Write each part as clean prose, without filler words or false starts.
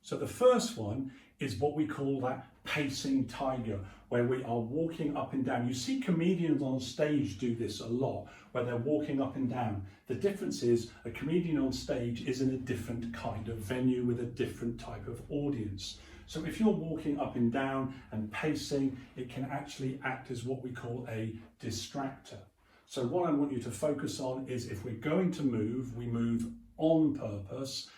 So the first one is what we call that pacing tiger, where we are walking up and down. You see comedians on stage do this a lot, where they're walking up and down. The difference is a comedian on stage is in a different kind of venue with a different type of audience. So if you're walking up and down and pacing, it can actually act as what we call a distractor. So what I want you to focus on is if we're going to move, we move on purpose,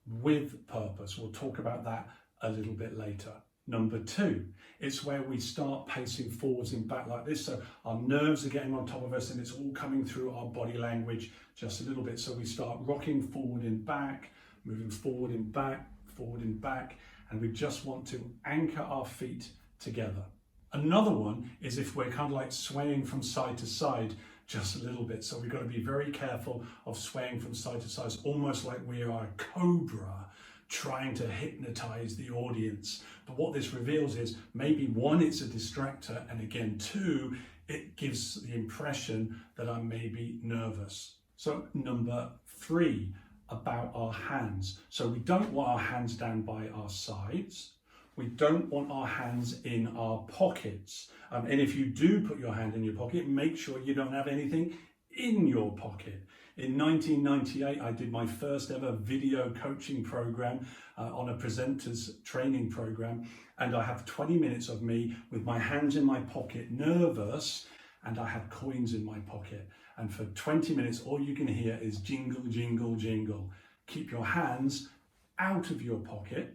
with purpose. We'll talk about that a little bit later. Number two, it's where we start pacing forwards and back like this. So our nerves are getting on top of us and it's all coming through our body language just a little bit. So we start rocking forward and back, moving forward and back, and we just want to anchor our feet together. Another one is if we're kind of like swaying from side to side just a little bit. So we've got to be very careful of swaying from side to side. It's almost like we are a cobra trying to hypnotize the audience. But what this reveals is maybe one, it's a distractor, and again, two, it gives the impression that I'm maybe nervous. So number three, about our hands. So we don't want our hands down by our sides. We don't want our hands in our pockets. And if you do put your hand in your pocket, make sure you don't have anything in your pocket. In 1998, I did my first ever video coaching program on a presenter's training program. And I have 20 minutes of me with my hands in my pocket, nervous, and I had coins in my pocket. And for 20 minutes, all you can hear is jingle, jingle, jingle. Keep your hands out of your pocket,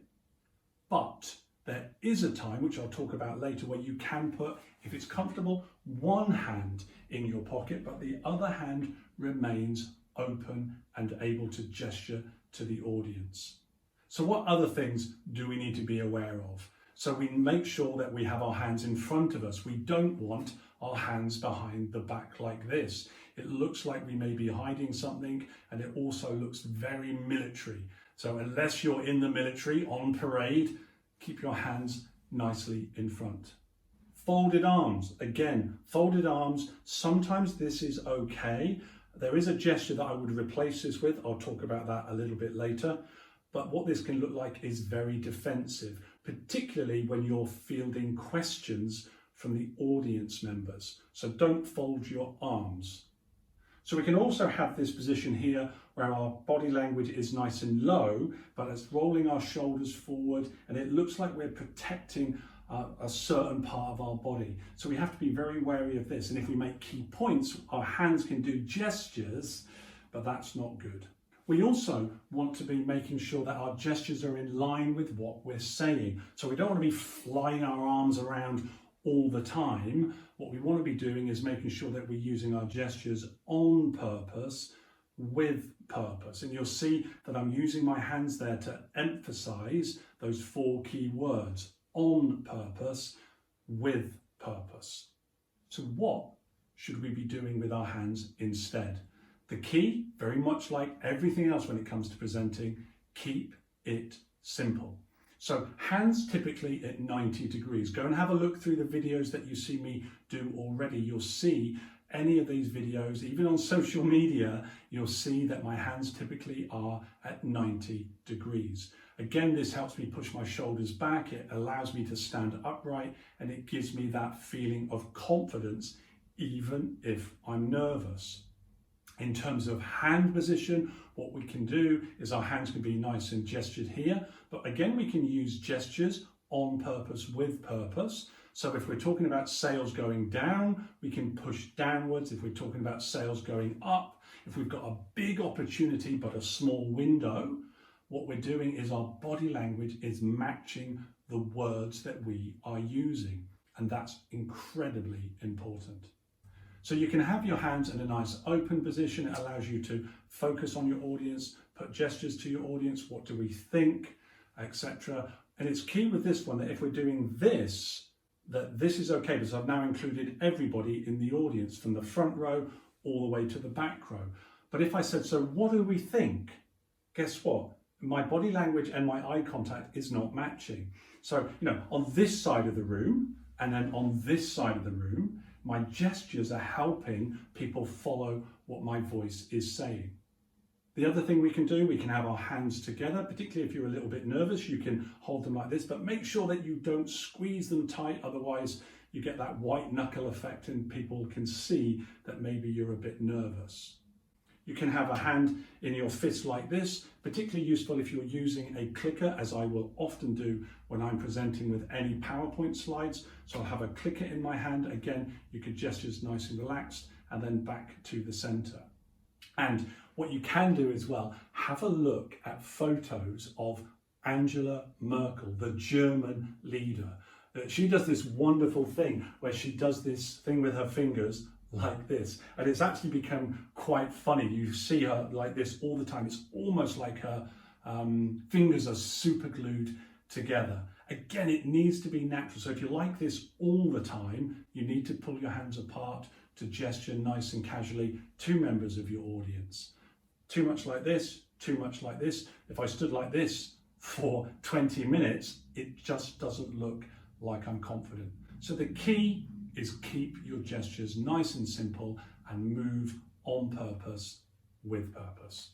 but there is a time, which I'll talk about later, where you can put, if it's comfortable, one hand in your pocket, but the other hand remains open and able to gesture to the audience. So what other things do we need to be aware of? So we make sure that we have our hands in front of us. We don't want our hands behind the back like this. It looks like we may be hiding something, and it also looks very military. So unless you're in the military on parade, keep your hands nicely in front. Folded arms. Again, folded arms, sometimes this is okay. There is a gesture that I would replace this with. I'll talk about that a little bit later. But what this can look like is very defensive, particularly when you're fielding questions from the audience members. So don't fold your arms. So we can also have this position here where our body language is nice and low, but it's rolling our shoulders forward and it looks like we're protecting a certain part of our body. So we have to be very wary of this. And if we make key points, our hands can do gestures, but that's not good. We also want to be making sure that our gestures are in line with what we're saying. So we don't want to be flying our arms around all the time. What we want to be doing is making sure that we're using our gestures on purpose, with purpose. And you'll see that I'm using my hands there to emphasize those four key words: on purpose, with purpose. So what should we be doing with our hands instead? The key, very much like everything else when it comes to presenting, keep it simple. So hands typically at 90 degrees. Go and have a look through the videos that you see me do already. You'll see any of these videos, even on social media, you'll see that my hands typically are at 90 degrees. Again, this helps me push my shoulders back. It allows me to stand upright and it gives me that feeling of confidence, even if I'm nervous. In terms of hand position, what we can do is our hands can be nice and gestured here, but again, we can use gestures on purpose, with purpose. So if we're talking about sales going down, we can push downwards. If we're talking about sales going up, if we've got a big opportunity but a small window, what we're doing is our body language is matching the words that we are using. And that's incredibly important. So you can have your hands in a nice open position. It allows you to focus on your audience, put gestures to your audience, what do we think, etc. And it's key with this one that if we're doing this, that this is okay, because I've now included everybody in the audience from the front row all the way to the back row. But if I said, so what do we think? Guess what? My body language and my eye contact is not matching. So, on this side of the room and then on this side of the room, my gestures are helping people follow what my voice is saying. The other thing we can do, we can have our hands together, particularly if you're a little bit nervous, you can hold them like this, but make sure that you don't squeeze them tight, otherwise you get that white knuckle effect and people can see that maybe you're a bit nervous. You can have a hand in your fist like this, particularly useful if you're using a clicker, as I will often do when I'm presenting with any PowerPoint slides. So I'll have a clicker in my hand. Again, you could gestures nice and relaxed, and then back to the center. And what you can do as well, have a look at photos of Angela Merkel, the German leader. She does this wonderful thing where she does this thing with her fingers like this, and it's actually become quite funny. You see her like this all the time. It's almost like her fingers are super glued together. Again, it needs to be natural. So if you like this all the time, you need to pull your hands apart to gesture nice and casually to members of your audience. Too much like this, too much like this. If I stood like this for 20 minutes, it just doesn't look like I'm confident. So the key is keep your gestures nice and simple and move on purpose with purpose.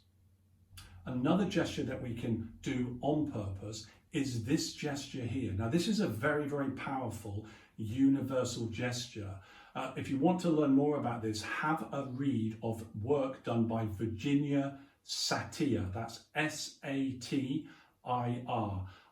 Another gesture that we can do on purpose is this gesture here. Now this is a very, very powerful universal gesture. If you want to learn more about this, have a read of work done by Virginia Satir. That's S-A-T-I-R.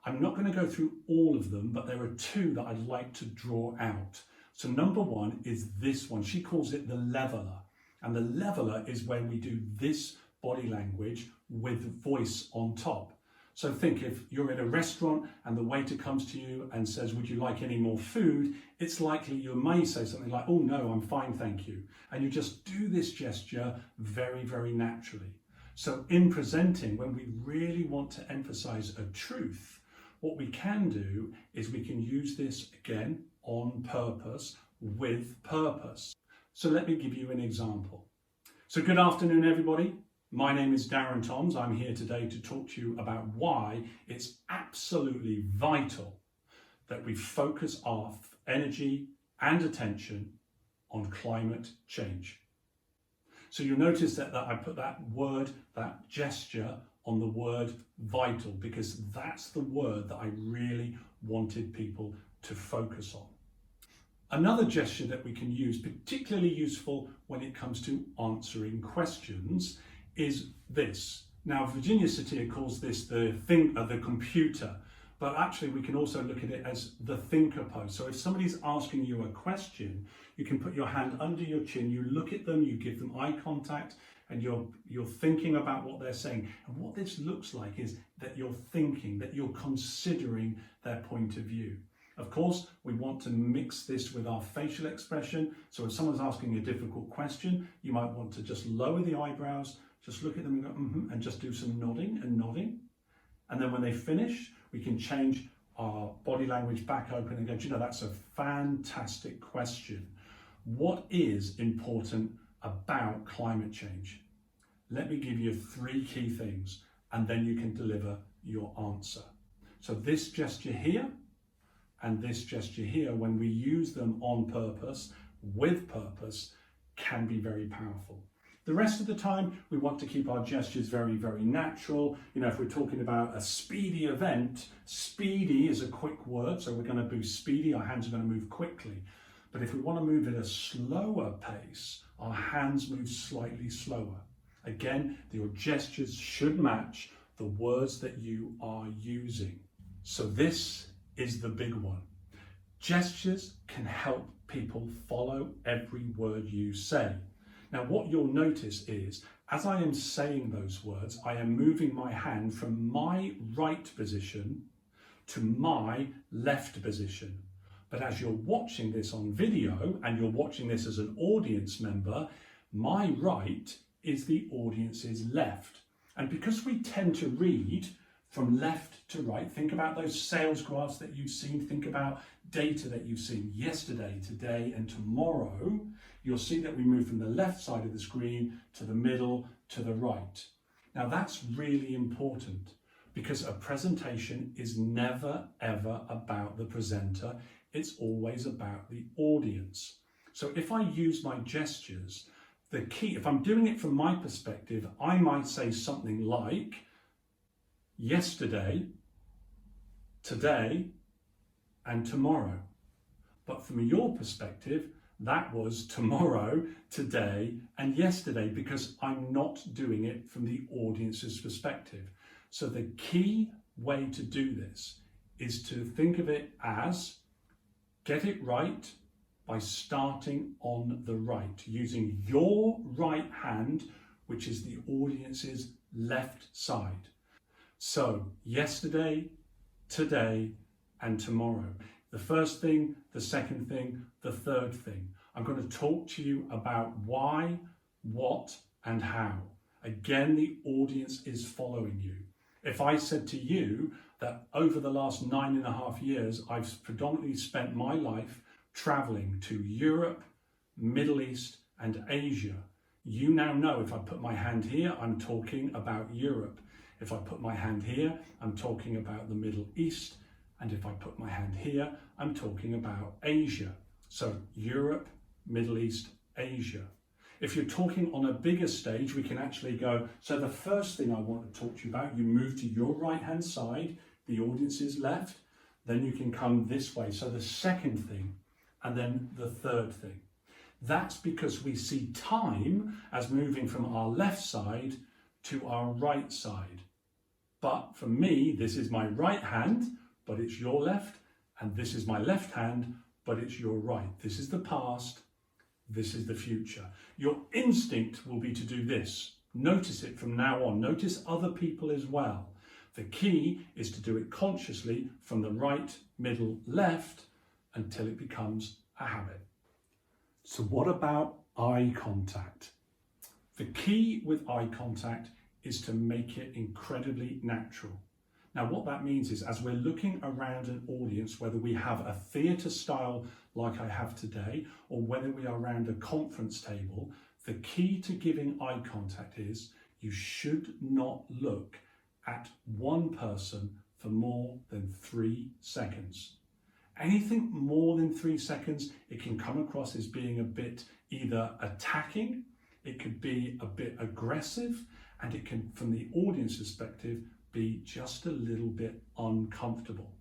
I'm not going to go through all of them, but there are two that I'd like to draw out. So number one is this one. She calls it the leveler. And the leveler is when we do this body language with voice on top. So think if you're in a restaurant and the waiter comes to you and says, would you like any more food? It's likely you may say something like, oh no, I'm fine, thank you. And you just do this gesture very, very naturally. So in presenting, when we really want to emphasize a truth, what we can do is we can use this again on purpose with purpose. So let me give you an example. So good afternoon, everybody. My name is Darren Toms. I'm here today to talk to you about why it's absolutely vital that we focus our energy and attention on climate change. So you'll notice that I put that word, that gesture on the word vital, because that's the word that I really wanted people to focus on. Another gesture that we can use, particularly useful when it comes to answering questions, is this. Now, Virginia Satir calls this the computer, but actually we can also look at it as the thinker pose. So if somebody's asking you a question, you can put your hand under your chin, you look at them, you give them eye contact, and you're thinking about what they're saying. And what this looks like is that you're thinking, that you're considering their point of view. Of course, we want to mix this with our facial expression. So if someone's asking a difficult question, you might want to just lower the eyebrows, just look at them and go, and just do some nodding and nodding. And then when they finish, we can change our body language back open and go, do you know, that's a fantastic question. What is important about climate change? Let me give you 3 key things, and then you can deliver your answer. So this gesture here and this gesture here, when we use them on purpose, with purpose, can be very powerful. The rest of the time, we want to keep our gestures very, very natural. You know, if we're talking about a speedy event, speedy is a quick word, so we're going to be speedy, our hands are going to move quickly. But if we want to move at a slower pace, our hands move slightly slower. Again, your gestures should match the words that you are using. So this is the big one. Gestures can help people follow every word you say. Now, what you'll notice is, as I am saying those words, I am moving my hand from my right position to my left position. But as you're watching this on video, and you're watching this as an audience member, my right is the audience's left. And because we tend to read from left to right, think about those sales graphs that you've seen, think about data that you've seen yesterday, today, and tomorrow, you'll see that we move from the left side of the screen to the middle to the right. Now that's really important, because a presentation is never ever about the presenter, it's always about the audience. So if I use my gestures, The key, if I'm doing it from my perspective, I might say something like yesterday, today, and tomorrow. But from your perspective, that was tomorrow, today, and yesterday, because I'm not doing it from the audience's perspective. So the key way to do this is to think of it as get it right by starting on the right, using your right hand, which is the audience's left side. So yesterday, today, and tomorrow. The first thing, the second thing, the third thing. I'm going to talk to you about why, what, and how. Again, the audience is following you. If I said to you that over the last 9.5 years, I've predominantly spent my life traveling to Europe, Middle East, and Asia, you now know if I put my hand here, I'm talking about Europe. If I put my hand here, I'm talking about the Middle East. And if I put my hand here, I'm talking about Asia. So Europe, Middle East, Asia. If you're talking on a bigger stage, we can actually go, so the first thing I want to talk to you about, you move to your right-hand side, the audience is left, then you can come this way. So the second thing, and then the third thing. That's because we see time as moving from our left side to our right side. But for me, this is my right hand, but it's your left, and this is my left hand, but it's your right. This is the past, this is the future. Your instinct will be to do this. Notice it from now on. Notice other people as well. The key is to do it consciously from the right, middle, left, until it becomes a habit. So what about eye contact? The key with eye contact is to make it incredibly natural. Now what that means is as we're looking around an audience, whether we have a theatre style like I have today, or whether we are around a conference table, the key to giving eye contact is you should not look at one person for more than 3 seconds. Anything more than 3 seconds, it can come across as being a bit either attacking, it could be a bit aggressive, and it can, from the audience perspective, be just a little bit uncomfortable.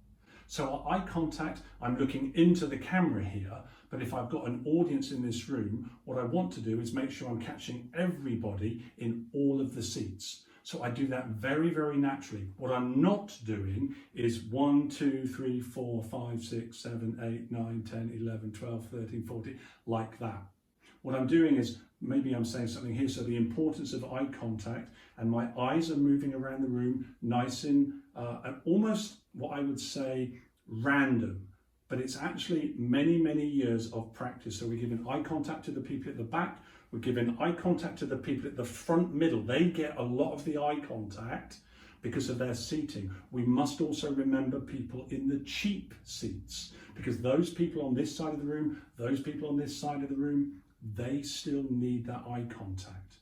So eye contact, I'm looking into the camera here, but if I've got an audience in this room, what I want to do is make sure I'm catching everybody in all of the seats. So I do that very, very naturally. What I'm not doing is 1, 2, 3, 4, 5, 6, 7, 8, 9, 10, 11, 12, 13, 14, like that. What I'm doing is, maybe I'm saying something here, so the importance of eye contact, and my eyes are moving around the room nice and almost what I would say random, but it's actually many, many years of practice. So we're giving eye contact to the people at the back, we're giving eye contact to the people at the front middle. They get a lot of the eye contact because of their seating. We must also remember people in the cheap seats, because those people on this side of the room, those people on this side of the room, they still need that eye contact.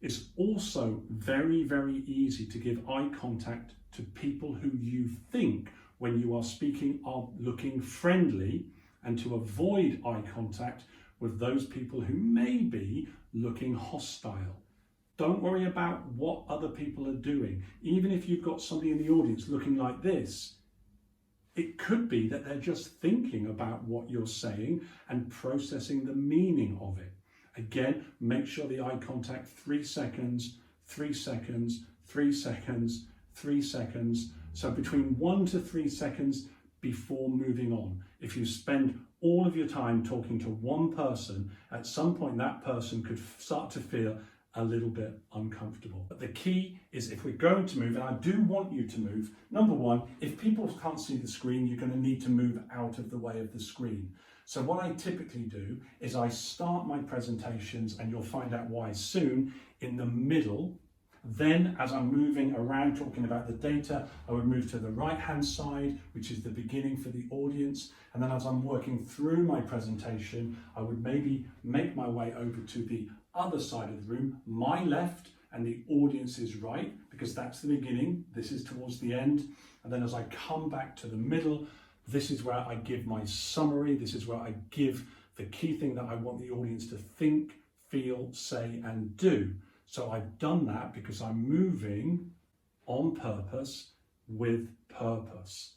It's also very, very easy to give eye contact to people who you think, when you are speaking, are looking friendly, and to avoid eye contact with those people who may be looking hostile. Don't worry about what other people are doing. Even if you've got somebody in the audience looking like this, it could be that they're just thinking about what you're saying and processing the meaning of it. Again, make sure the eye contact, 3 seconds, 3 seconds, 3 seconds, 3 seconds. So between 1 to 3 seconds before moving on. If you spend all of your time talking to one person, at some point that person could start to feel a little bit uncomfortable. But the key is, if we're going to move, and I do want you to move, number one, if people can't see the screen, you're going to need to move out of the way of the screen. So what I typically do is I start my presentations, and you'll find out why soon, in the middle. Then as I'm moving around talking about the data, I would move to the right hand side, which is the beginning for the audience. And then as I'm working through my presentation, I would maybe make my way over to the other side of the room, my left, and the audience's right, because that's the beginning, this is towards the end. And then as I come back to the middle, this is where I give my summary, this is where I give the key thing that I want the audience to think, feel, say, and do. So I've done that because I'm moving on purpose with purpose.